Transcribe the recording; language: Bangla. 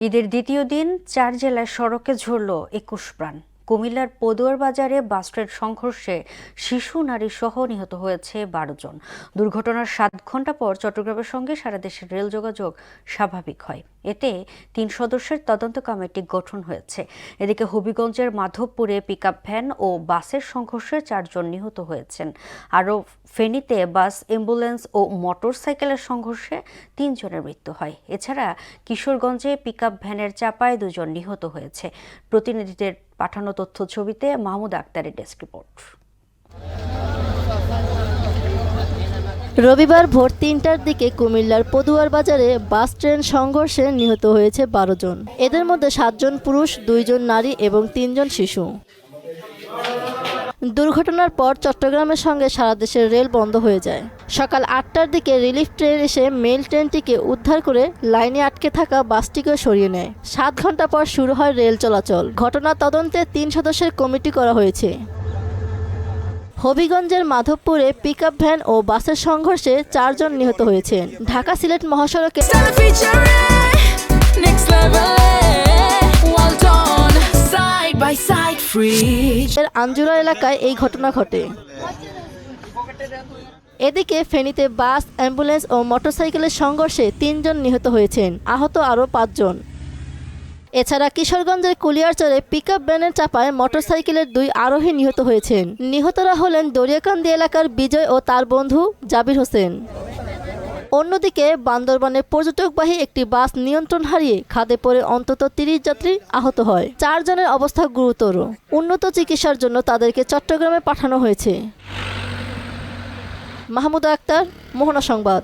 ঈদের দ্বিতীয় দিন ৪ জেলায় সড়কে ঝরল ২১ প্রাণ। কুমিল্লার পদুয়ার বাজারে বাসট্রেন সংঘর্ষে শিশু নারী সহ নিহত হয়েছে ১২ জন। দুর্ঘটনার ৭ ঘণ্টা পর চট্টগ্রামের সঙ্গে সারা দেশের রেল যোগাযোগ স্বাভাবিক হয়। এতে ৩ সদস্যের তদন্ত কমিটি গঠন হয়েছে। এদিকে হবিগঞ্জের মাধবপুরে পিকআপ ভ্যান ও বাসের সংঘর্ষে ৪ জন নিহত হয়েছেন। আরও ফেনীতে বাস, অ্যাম্বুলেন্স ও মোটরসাইকেলের সংঘর্ষে ৩ জনের মৃত্যু হয়। এছাড়া কিশোরগঞ্জে পিকআপ ভ্যানের চাপায় ২ জন নিহত হয়েছে। প্রতিনিধিদের পাঠানো তথ্য ছবিতে মাহমুদ আক্তারের ডেস্ক রিপোর্ট। রবিবার ভোর ৩টার দিকে কুমিল্লার পদুয়ার বাজারে বাস ট্রেন সংঘর্ষে নিহত হয়েছে ১২ জন। এদের মধ্যে ৭ জন পুরুষ, ২ জন নারী এবং ৩ জন শিশু। দুর্ঘটনার পর চট্টগ্রামের সঙ্গে সারা দেশের রেল বন্ধ হয়ে যায়। সকাল ৮টার দিকে রিলিফ ট্রেন এসে মেল ট্রেনটিকে উদ্ধার করে লাইনে আটকে থাকা বাসটিকেও সরিয়ে নেয়। ৭ ঘণ্টা পর শুরু হয় রেল চলাচল। ঘটনা তদন্তে ৩ সদস্যের কমিটি করা হয়েছে। হবিগঞ্জের মাধবপুরে পিকআপ ভ্যান ও বাসের সংঘর্ষে ৪ জন নিহত হয়েছেন। ঢাকা সিলেট মহাসড়কে আঞ্জুরা এলাকায় এই ঘটনা ঘটে। এদিকে ফেনীতে বাস, অ্যাম্বুলেন্স ও মোটরসাইকেলের সংঘর্ষে ৩ জন নিহত হয়েছেন, আহত আরও ৫ জন। এছাড়া কিশোরগঞ্জের কুলিয়ারচরে পিকআপ ভ্যানের চাপায় মোটরসাইকেলের ২ আরোহী নিহত হয়েছেন। নিহতরা হলেন দরিয়াকান্দি এলাকার বিজয় ও তার বন্ধু জাবির হোসেন। অন্যদিকে বান্দরবানে পর্যটকবাহী একটি বাস নিয়ন্ত্রণ হারিয়ে খাদে পড়ে অন্তত ৩০ যাত্রী আহত হয়। ৪ জনের অবস্থা গুরুতর। উন্নত চিকিৎসার জন্য তাদেরকে চট্টগ্রামে পাঠানো হয়েছে। মাহমুদ আক্তার, মোহনা সংবাদ।